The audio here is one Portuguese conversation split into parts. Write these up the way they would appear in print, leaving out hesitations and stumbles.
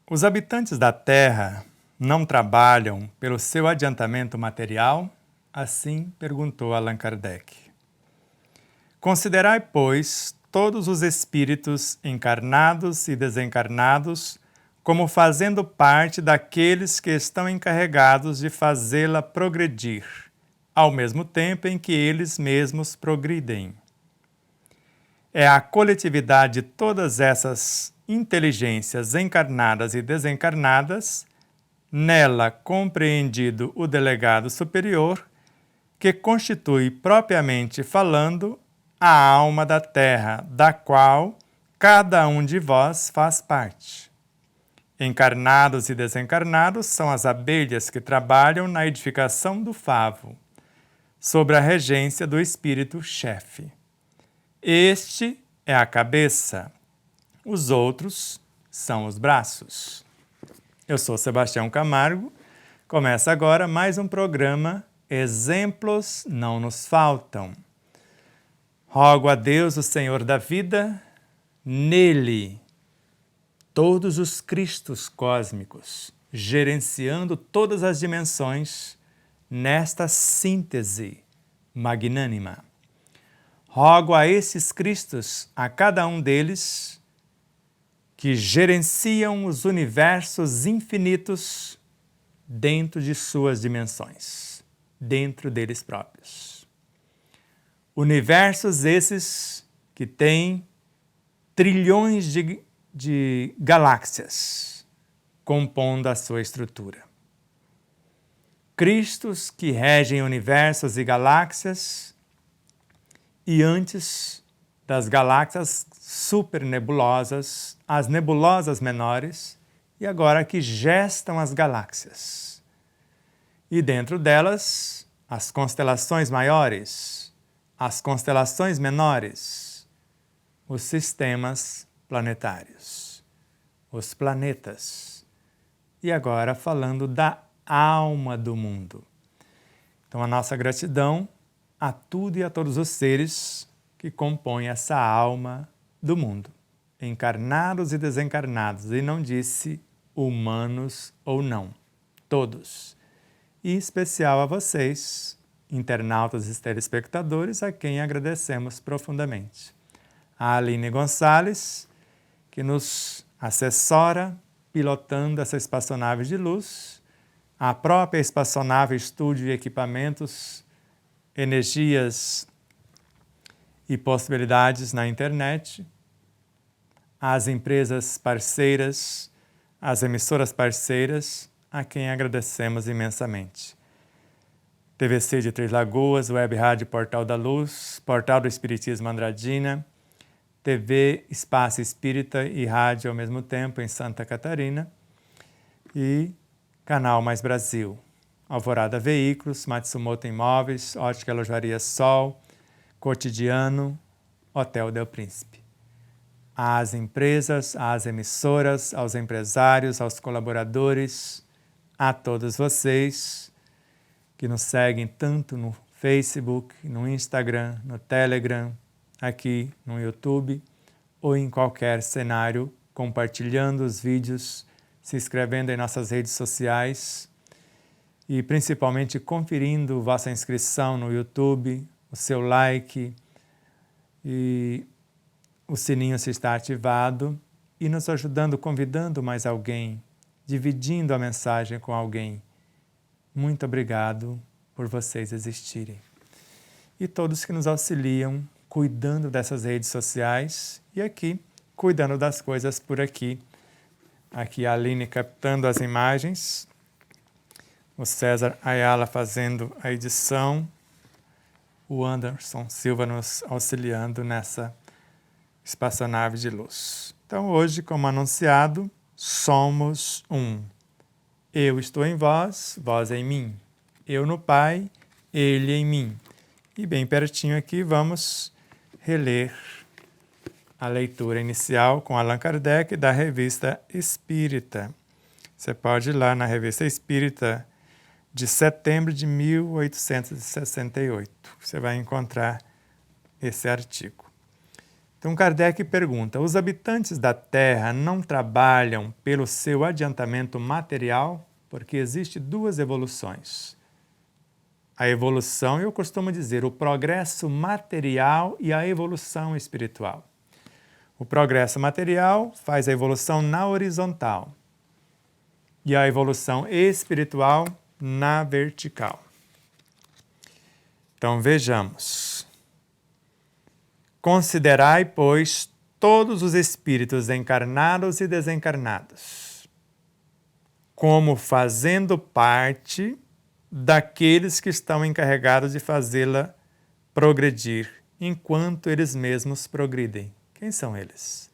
Os habitantes da Terra não trabalham pelo seu adiantamento material? Assim perguntou Allan Kardec. Considerai, pois, todos os espíritos encarnados e desencarnados como fazendo parte daqueles que estão encarregados de fazê-la progredir, ao mesmo tempo em que eles mesmos progridem. É a coletividade de todas essas inteligências encarnadas e desencarnadas, nela compreendido o delegado superior, que constitui propriamente falando a alma da Terra, da qual cada um de vós faz parte. Encarnados e desencarnados são as abelhas que trabalham na edificação do favo, sob a regência do espírito-chefe. Este é a cabeça, os outros são os braços. Eu sou Sebastião Camargo, começa agora mais um programa Exemplos Não Nos Faltam. Rogo a Deus, o Senhor da vida, nele, todos os Cristos cósmicos, gerenciando todas as dimensões, nesta síntese magnânima. Rogo a esses Cristos, a cada um deles, que gerenciam os universos infinitos dentro de suas dimensões, dentro deles próprios. Universos esses que têm trilhões de galáxias compondo a sua estrutura. Cristos que regem universos e galáxias, e antes das galáxias supernebulosas, as nebulosas menores, e agora que gestam as galáxias. E dentro delas, as constelações maiores, as constelações menores, os sistemas planetários, os planetas. E agora falando da alma do mundo. Então a nossa gratidão a tudo e a todos os seres que compõem essa alma do mundo, encarnados e desencarnados, e não disse humanos ou não, todos. E em especial a vocês, internautas e telespectadores, a quem agradecemos profundamente. A Aline Gonçalves, que nos assessora, pilotando essa espaçonave de luz, a própria espaçonave Estúdio e Equipamentos, Energias e Possibilidades na internet, as empresas parceiras, as emissoras parceiras, a quem agradecemos imensamente. TVC de Três Lagoas, Web Rádio Portal da Luz, Portal do Espiritismo Andradina, TV Espaço Espírita e Rádio ao mesmo tempo em Santa Catarina e Canal Mais Brasil. Alvorada Veículos, Matsumoto Imóveis, Ótica Lojaria Sol, Cotidiano, Hotel Del Príncipe. Às empresas, às emissoras, aos empresários, aos colaboradores, a todos vocês que nos seguem tanto no Facebook, no Instagram, no Telegram, aqui no YouTube ou em qualquer cenário, compartilhando os vídeos, se inscrevendo em nossas redes sociais, e principalmente conferindo vossa inscrição no YouTube, o seu like e o sininho se está ativado e nos ajudando, convidando mais alguém, dividindo a mensagem com alguém. Muito obrigado por vocês existirem. E todos que nos auxiliam, cuidando dessas redes sociais e aqui, cuidando das coisas por aqui. Aqui a Aline captando as imagens, o César Ayala fazendo a edição, o Anderson Silva nos auxiliando nessa espaçonave de luz. Então hoje, como anunciado, somos um. Eu estou em vós, vós em mim. Eu no Pai, Ele em mim. E bem pertinho aqui vamos reler a leitura inicial com Allan Kardec da Revista Espírita. Você pode ir lá na Revista Espírita de setembro de 1868. Você vai encontrar esse artigo. Então Kardec pergunta: os habitantes da Terra não trabalham pelo seu adiantamento material? Porque existe duas evoluções. A evolução, eu costumo dizer, o progresso material e a evolução espiritual. O progresso material faz a evolução na horizontal e a evolução espiritual na vertical. Então vejamos. Considerai, pois, todos os espíritos encarnados e desencarnados como fazendo parte daqueles que estão encarregados de fazê-la progredir, enquanto eles mesmos progridem. Quem são eles?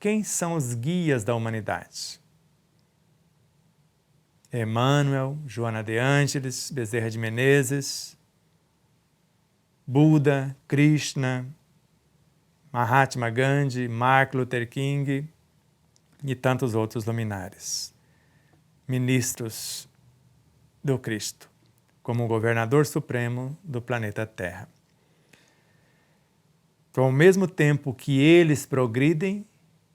Quem são os guias da humanidade? Emmanuel, Joana de Ângeles, Bezerra de Menezes, Buda, Krishna, Mahatma Gandhi, Martin Luther King e tantos outros luminares, ministros do Cristo, como o governador supremo do planeta Terra. Então, ao mesmo tempo que eles progridem,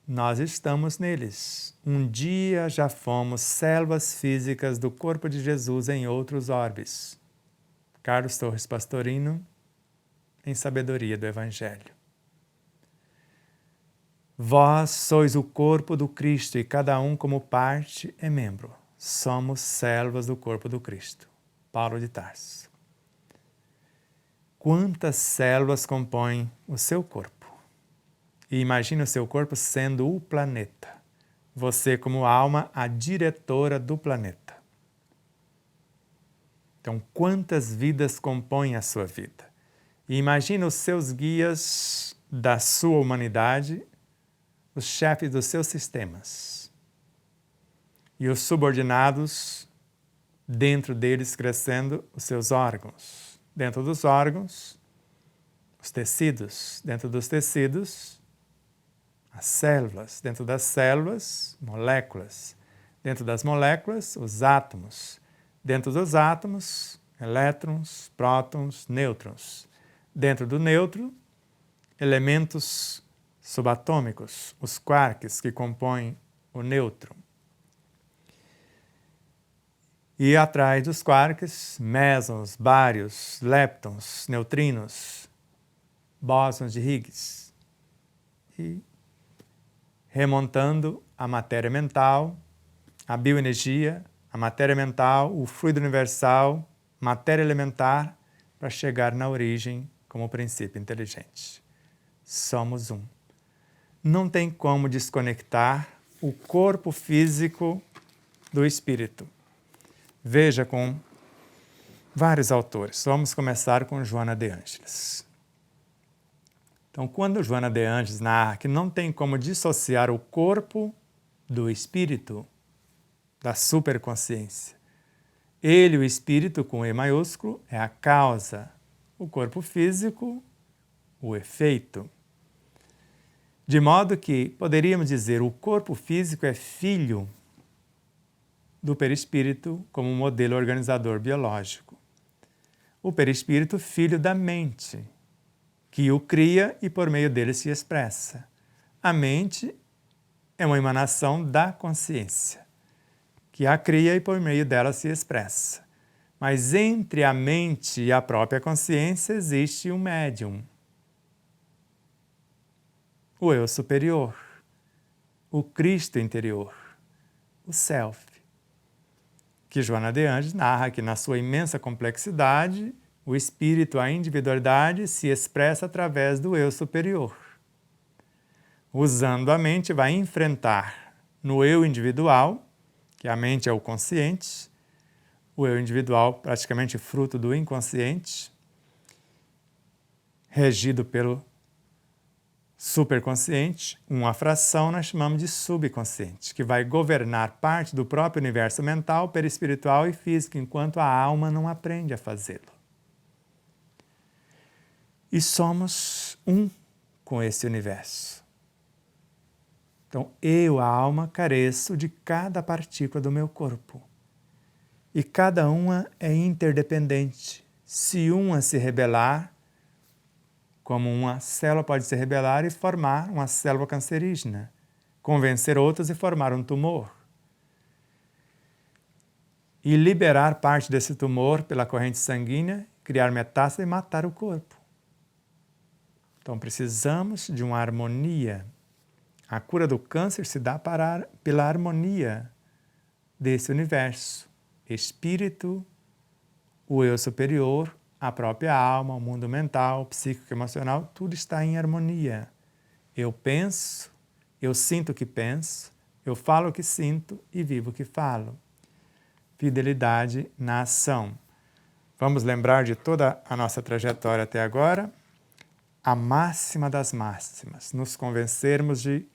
nós estamos neles. Um dia já fomos células físicas do corpo de Jesus em outros orbes. Carlos Torres Pastorino, em Sabedoria do Evangelho. Vós sois o corpo do Cristo e cada um como parte é membro. Somos células do corpo do Cristo. Paulo de Tarso. Quantas células compõem o seu corpo? E imagine o seu corpo sendo o planeta. Você como alma, a diretora do planeta. Então, quantas vidas compõem a sua vida? E imagine os seus guias da sua humanidade, os chefes dos seus sistemas. E os subordinados, dentro deles crescendo os seus órgãos. Dentro dos órgãos, os tecidos. Dentro dos tecidos, as células. Dentro das células, moléculas. Dentro das moléculas, os átomos. Dentro dos átomos, elétrons, prótons, nêutrons. Dentro do nêutron, elementos subatômicos, os quarks que compõem o nêutron. E atrás dos quarks, mesons, bários, leptons, neutrinos, bósons de Higgs. E remontando a matéria mental, a bioenergia, a matéria mental, o fluido universal, matéria elementar, para chegar na origem como princípio inteligente. Somos um. Não tem como desconectar o corpo físico do espírito. Veja com vários autores. Vamos começar com Joana de Ângeles. Então, quando Joana de Ângeles narra que não tem como dissociar o corpo do espírito, da superconsciência, ele, o espírito, com E maiúsculo, é a causa, o corpo físico, o efeito. De modo que poderíamos dizer o corpo físico é filho do perispírito como modelo organizador biológico. O perispírito, filho da mente, que o cria e por meio dele se expressa. A mente é uma emanação da consciência, que a cria e por meio dela se expressa. Mas entre a mente e a própria consciência existe um médium, o eu superior, o Cristo interior, o Self, que Joana de Ângeles narra que na sua imensa complexidade, o espírito, a individualidade, se expressa através do eu superior. Usando a mente, vai enfrentar no eu individual, que a mente é o consciente, o eu individual praticamente fruto do inconsciente, regido pelo superconsciente, uma fração nós chamamos de subconsciente, que vai governar parte do próprio universo mental, perispiritual e físico, enquanto a alma não aprende a fazê-lo. E somos um com esse universo. Então, eu, a alma, careço de cada partícula do meu corpo. E cada uma é interdependente. Se uma se rebelar como uma célula pode se rebelar e formar uma célula cancerígena, convencer outros e formar um tumor. E liberar parte desse tumor pela corrente sanguínea, criar metástase e matar o corpo. Então precisamos de uma harmonia. A cura do câncer se dá pela harmonia desse universo. Espírito, o eu superior, a própria alma, o mundo mental, psíquico, emocional, tudo está em harmonia. Eu penso, eu sinto o que penso, eu falo o que sinto e vivo o que falo. Fidelidade na ação. Vamos lembrar de toda a nossa trajetória até agora? A máxima das máximas, nos convencermos de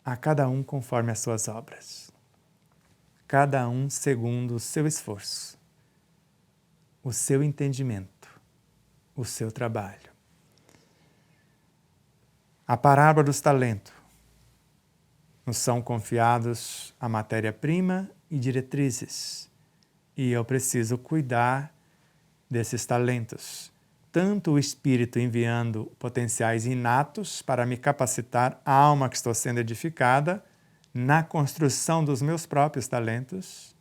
a cada um conforme as suas obras. Cada um segundo o seu esforço, o seu entendimento, o seu trabalho. A parábola dos talentos. Nos são confiados a matéria-prima e diretrizes, e eu preciso cuidar desses talentos. Tanto o Espírito enviando potenciais inatos para me capacitar a alma que estou sendo edificada na construção dos meus próprios talentos,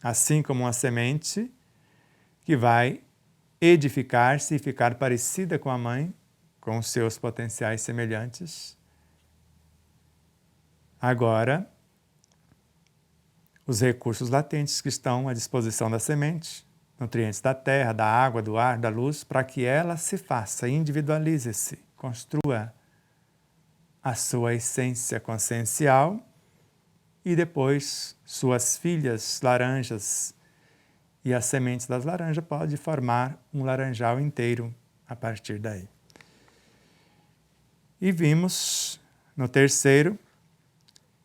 assim como uma semente que vai edificar-se e ficar parecida com a mãe, com os seus potenciais semelhantes. Agora, os recursos latentes que estão à disposição da semente, nutrientes da terra, da água, do ar, da luz, para que ela se faça, individualize-se, construa a sua essência consciencial e depois suas filhas laranjas e as sementes das laranjas podem formar um laranjal inteiro a partir daí. E vimos no terceiro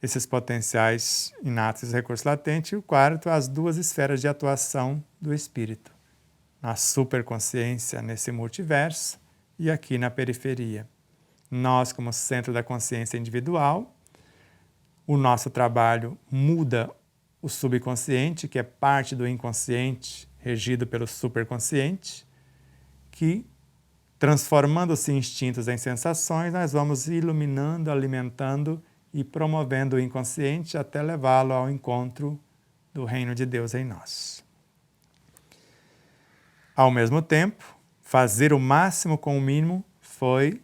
esses potenciais inatos e recursos latentes, e o quarto, as duas esferas de atuação do espírito, na superconsciência, nesse multiverso, e aqui na periferia. Nós, como centro da consciência individual, o nosso trabalho muda o subconsciente, que é parte do inconsciente, regido pelo superconsciente, que, transformando-se instintos em sensações, nós vamos iluminando, alimentando e promovendo o inconsciente até levá-lo ao encontro do reino de Deus em nós. Ao mesmo tempo, fazer o máximo com o mínimo foi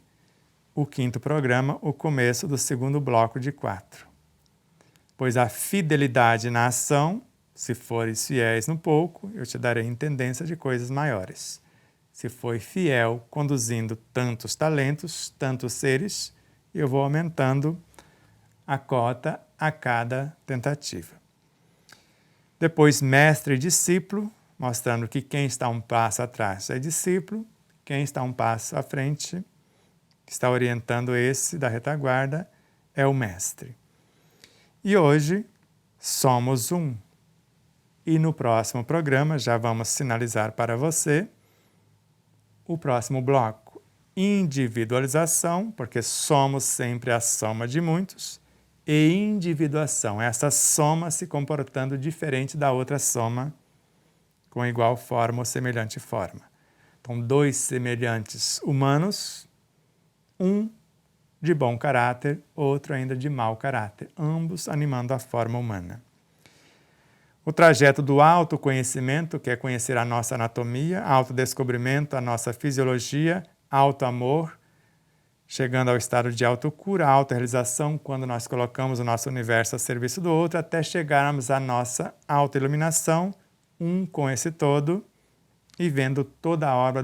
o quinto programa, o começo do segundo bloco de 4. Pois a fidelidade na ação, se fores fiéis no pouco, eu te darei intendência de coisas maiores. Se for fiel conduzindo tantos talentos, tantos seres, eu vou aumentando a cota a cada tentativa. Depois, mestre e discípulo, mostrando que quem está um passo atrás é discípulo, quem está um passo à frente, que está orientando esse da retaguarda, é o mestre. E hoje somos um. E no próximo programa, já vamos sinalizar para você o próximo bloco. Individualização, porque somos sempre a soma de muitos, e individuação, essa soma se comportando diferente da outra soma, com igual forma ou semelhante forma. Então, 2 semelhantes humanos, um de bom caráter, outro ainda de mau caráter, ambos animando a forma humana. O trajeto do autoconhecimento, que é conhecer a nossa anatomia, autodescobrimento, a nossa fisiologia, autoamor, chegando ao estado de autocura, autorrealização, quando nós colocamos o nosso universo a serviço do outro, até chegarmos à nossa autoiluminação, um com esse todo, e vendo toda a obra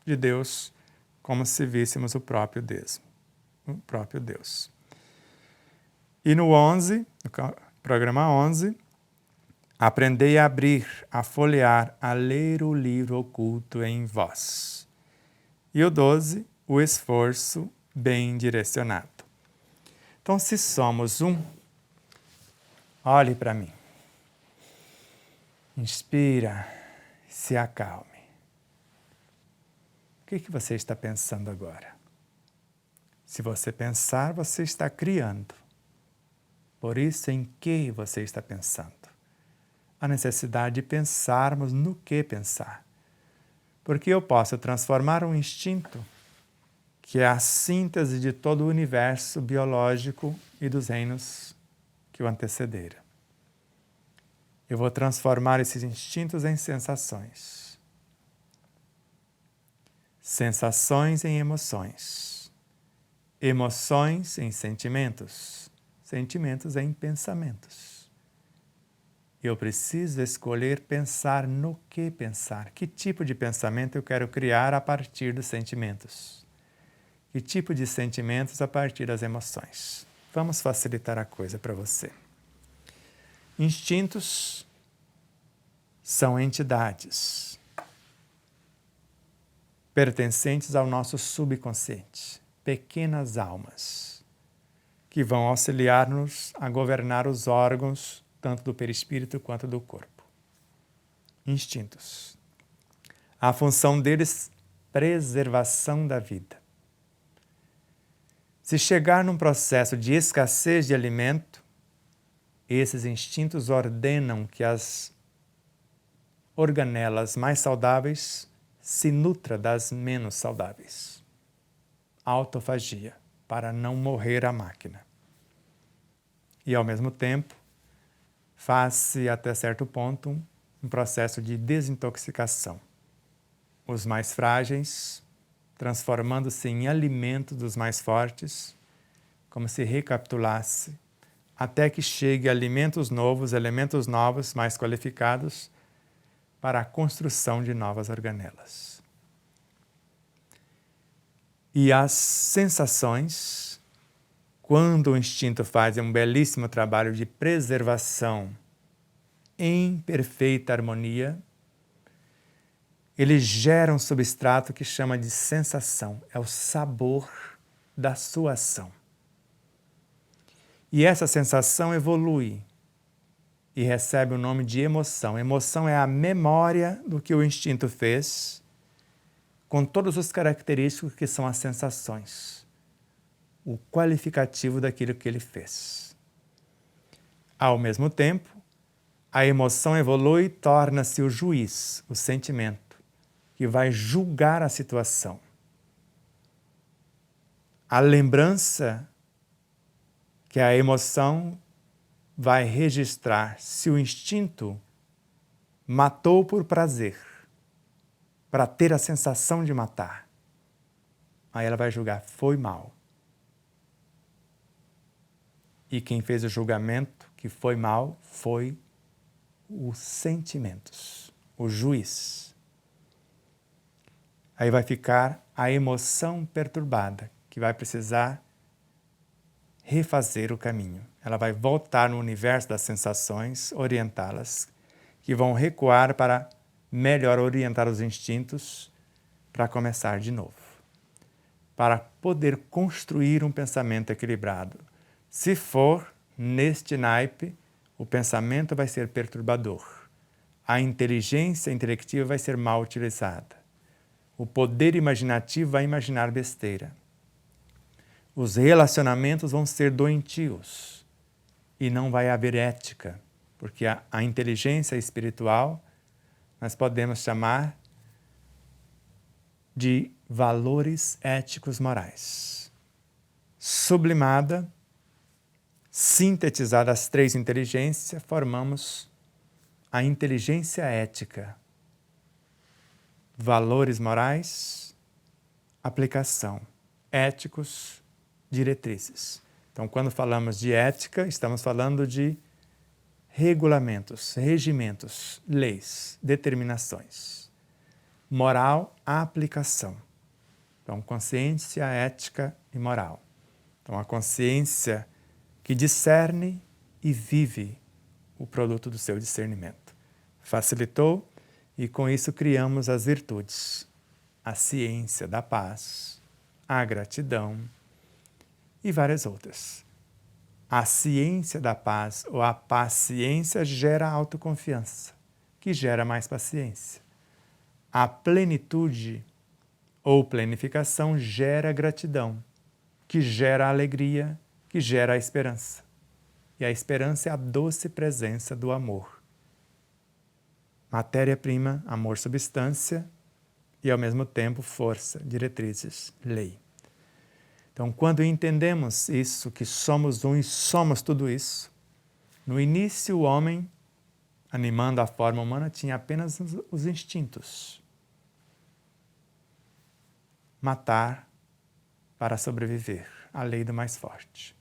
de Deus como se víssemos o próprio Deus. E no 11, no programa 11, aprendei a abrir, a folhear, a ler o livro oculto em vós. E o 12, o esforço bem direcionado. Então, se somos um, olhe para mim. Inspira, se acalme. O que você está pensando agora? Se você pensar, você está criando. Por isso, em que você está pensando? A necessidade de pensarmos no que pensar. Porque eu posso transformar um instinto que é a síntese de todo o universo biológico e dos reinos que o antecederam. Eu vou transformar esses instintos em sensações. Sensações em emoções. Emoções em sentimentos. Sentimentos em pensamentos. Eu preciso escolher pensar no que pensar. Que tipo de pensamento eu quero criar a partir dos sentimentos? Que tipo de sentimentos a partir das emoções? Vamos facilitar a coisa para você. Instintos são entidades pertencentes ao nosso subconsciente, pequenas almas, que vão auxiliar-nos a governar os órgãos, tanto do perispírito quanto do corpo. Instintos. A função deles, preservação da vida. Se chegar num processo de escassez de alimento, esses instintos ordenam que as organelas mais saudáveis se nutra das menos saudáveis. Autofagia, para não morrer a máquina. E, ao mesmo tempo, faz-se até certo ponto um processo de desintoxicação. Os mais frágeis transformando-se em alimento dos mais fortes, como se recapitulasse, até que chegue alimentos novos, elementos novos, mais qualificados, para a construção de novas organelas. E as sensações, quando o instinto faz um belíssimo trabalho de preservação em perfeita harmonia, ele gera um substrato que chama de sensação, é o sabor da sua ação. E essa sensação evolui e recebe o nome de emoção. Emoção é a memória do que o instinto fez, com todos os característicos que são as sensações, o qualificativo daquilo que ele fez. Ao mesmo tempo, a emoção evolui e torna-se o juiz, o sentimento, que vai julgar a situação. A lembrança que a emoção vai registrar se o instinto matou por prazer, para ter a sensação de matar. Aí ela vai julgar, foi mal. E quem fez o julgamento que foi mal foi os sentimentos, o juiz. Aí vai ficar a emoção perturbada, que vai precisar refazer o caminho. Ela vai voltar no universo das sensações, orientá-las, que vão recuar para melhor orientar os instintos para começar de novo. Para poder construir um pensamento equilibrado. Se for neste naipe, o pensamento vai ser perturbador. A inteligência intelectiva vai ser mal utilizada. O poder imaginativo vai imaginar besteira. Os relacionamentos vão ser doentios e não vai haver ética, porque a inteligência espiritual nós podemos chamar de valores éticos morais. Sublimada, sintetizada as três inteligências, formamos a inteligência ética. Valores morais, aplicação, éticos, diretrizes. Então, quando falamos de ética, estamos falando de regulamentos, regimentos, leis, determinações. Moral, aplicação. Então, consciência, ética e moral. Então, a consciência que discerne e vive o produto do seu discernimento. Facilitou? E com isso criamos as virtudes, a ciência da paz, a gratidão e várias outras. A ciência da paz ou a paciência gera autoconfiança, que gera mais paciência. A plenitude ou planificação gera gratidão, que gera alegria, que gera a esperança. E a esperança é a doce presença do amor. Matéria-prima, amor, substância e, ao mesmo tempo, força, diretrizes, lei. Então, quando entendemos isso, que somos um e somos tudo isso, no início o homem, animando a forma humana, tinha apenas os instintos. Matar para sobreviver, a lei do mais forte.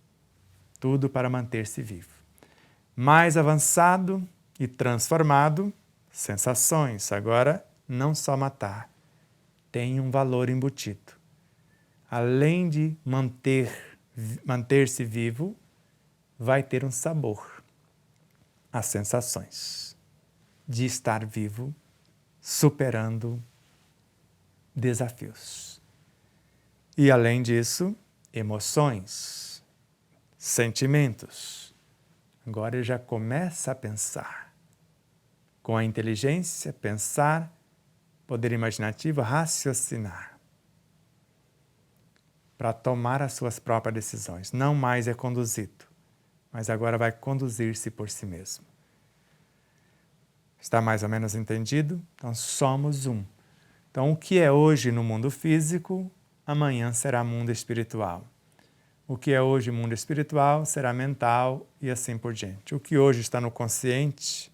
Tudo para manter-se vivo. Mais avançado e transformado, sensações. Agora, não só matar, tem um valor embutido. Além de manter-se vivo, vai ter um sabor. As sensações de estar vivo, superando desafios. E além disso, emoções, sentimentos. Agora ele já começa a pensar. Com a inteligência, pensar, poder imaginativo, raciocinar. Para tomar as suas próprias decisões. Não mais é conduzido, mas agora vai conduzir-se por si mesmo. Está mais ou menos entendido? Então somos um. Então o que é hoje no mundo físico, amanhã será mundo espiritual. O que é hoje mundo espiritual será mental e assim por diante. O que hoje está no consciente,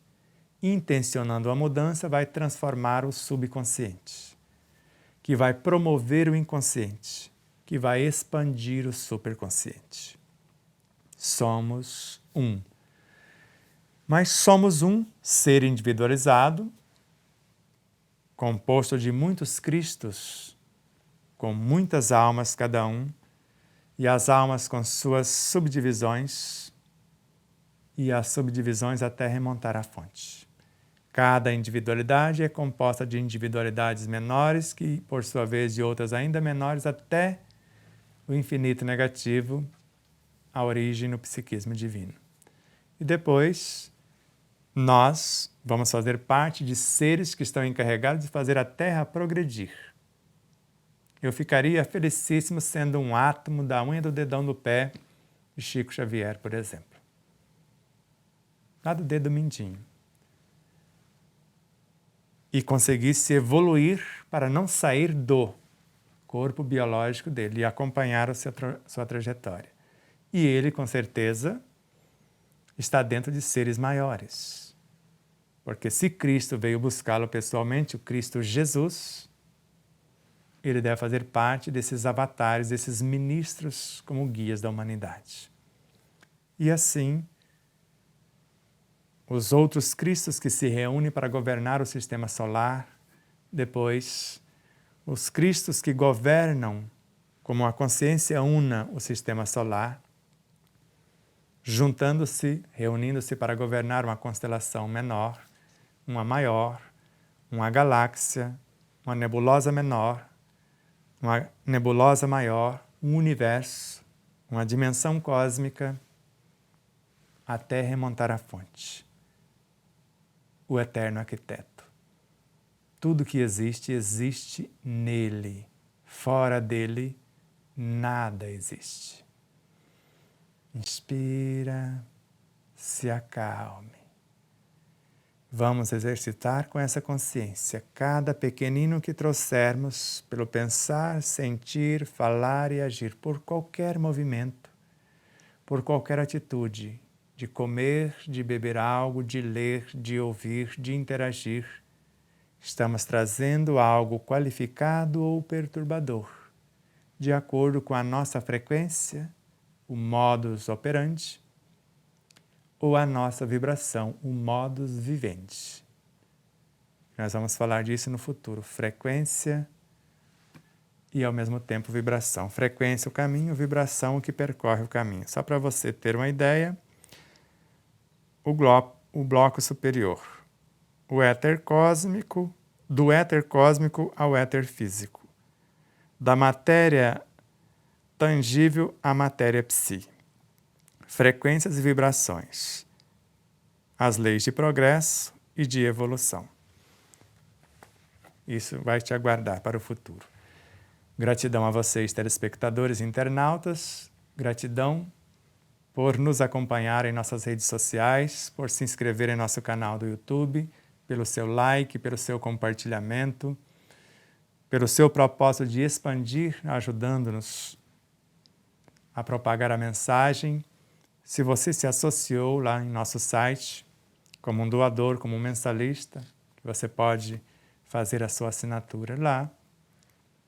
intencionando a mudança, vai transformar o subconsciente, que vai promover o inconsciente, que vai expandir o superconsciente. Somos um. Mas somos um ser individualizado, composto de muitos Cristos, com muitas almas cada um, e as almas com suas subdivisões, e as subdivisões até remontar à fonte. Cada individualidade é composta de individualidades menores, que por sua vez de outras ainda menores, até o infinito negativo, a origem no psiquismo divino. E depois, nós vamos fazer parte de seres que estão encarregados de fazer a Terra progredir. Eu ficaria felicíssimo sendo um átomo da unha do dedão do pé de Chico Xavier, por exemplo. Lá do dedo mindinho. E conseguisse evoluir para não sair do corpo biológico dele e acompanhar a sua trajetória. E ele, com certeza, está dentro de seres maiores. Porque se Cristo veio buscá-lo pessoalmente, o Cristo Jesus, ele deve fazer parte desses avatares, desses ministros como guias da humanidade. E assim, os outros Cristos que se reúnem para governar o sistema solar, depois, os Cristos que governam como a consciência una o sistema solar, juntando-se, reunindo-se para governar uma constelação menor, uma maior, uma galáxia, uma nebulosa menor, uma nebulosa maior, um universo, uma dimensão cósmica, até remontar à fonte. O eterno arquiteto. Tudo que existe, existe nele. Fora dele, nada existe. Inspira, se acalme. Vamos exercitar com essa consciência cada pequenino que trouxermos pelo pensar, sentir, falar e agir, por qualquer movimento, por qualquer atitude, de comer, de beber algo, de ler, de ouvir, de interagir. Estamos trazendo algo qualificado ou perturbador, de acordo com a nossa frequência, o modus operandi, ou a nossa vibração, o modus vivendi. Nós vamos falar disso no futuro. Frequência e, ao mesmo tempo, vibração. Frequência, o caminho, vibração, o que percorre o caminho. Só para você ter uma ideia, o bloco superior. O éter cósmico, do éter cósmico ao éter físico. Da matéria tangível à matéria psi. Frequências e vibrações, as leis de progresso e de evolução. Isso vai te aguardar para o futuro. Gratidão a vocês, telespectadores e internautas. Gratidão por nos acompanhar em nossas redes sociais, por se inscrever em nosso canal do YouTube, pelo seu like, pelo seu compartilhamento, pelo seu propósito de expandir, ajudando-nos a propagar a mensagem. Se você se associou lá em nosso site, como um doador, como um mensalista, você pode fazer a sua assinatura lá.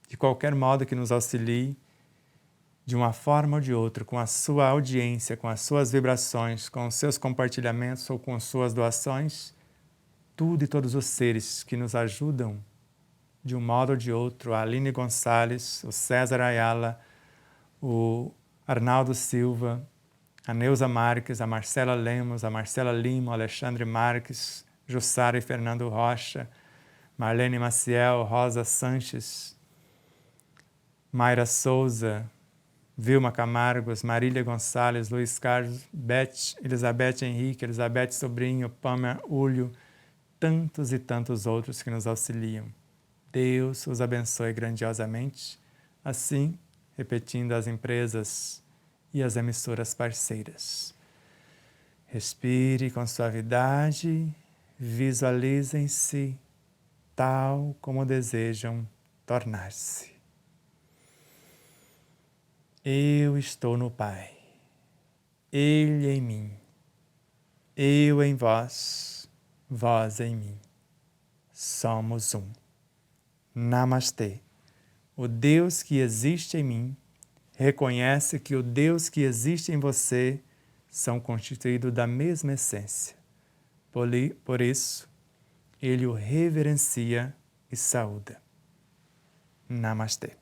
De qualquer modo que nos auxilie, de uma forma ou de outra, com a sua audiência, com as suas vibrações, com os seus compartilhamentos ou com as suas doações, tudo e todos os seres que nos ajudam de um modo ou de outro, a Aline Gonçalves, o César Ayala, o Arnaldo Silva, a Neuza Marques, a Marcela Lemos, a Marcela Lima, o Alexandre Marques, Jussara e Fernando Rocha, Marlene Maciel, Rosa Sanches, Mayra Souza, Vilma Camargos, Marília Gonçalves, Luiz Carlos, Elizabeth Henrique, Elizabeth Sobrinho, Pamela Ulho, tantos e tantos outros que nos auxiliam. Deus os abençoe grandiosamente, assim, repetindo as empresas e as emissoras parceiras. Respire com suavidade, visualizem-se tal como desejam tornar-se. Eu estou no Pai, Ele em mim, eu em vós, vós em mim. Somos um. Namastê. O Deus que existe em mim reconhece que o Deus que existe em você são constituídos da mesma essência. Por isso, ele o reverencia e saúda. Namastê.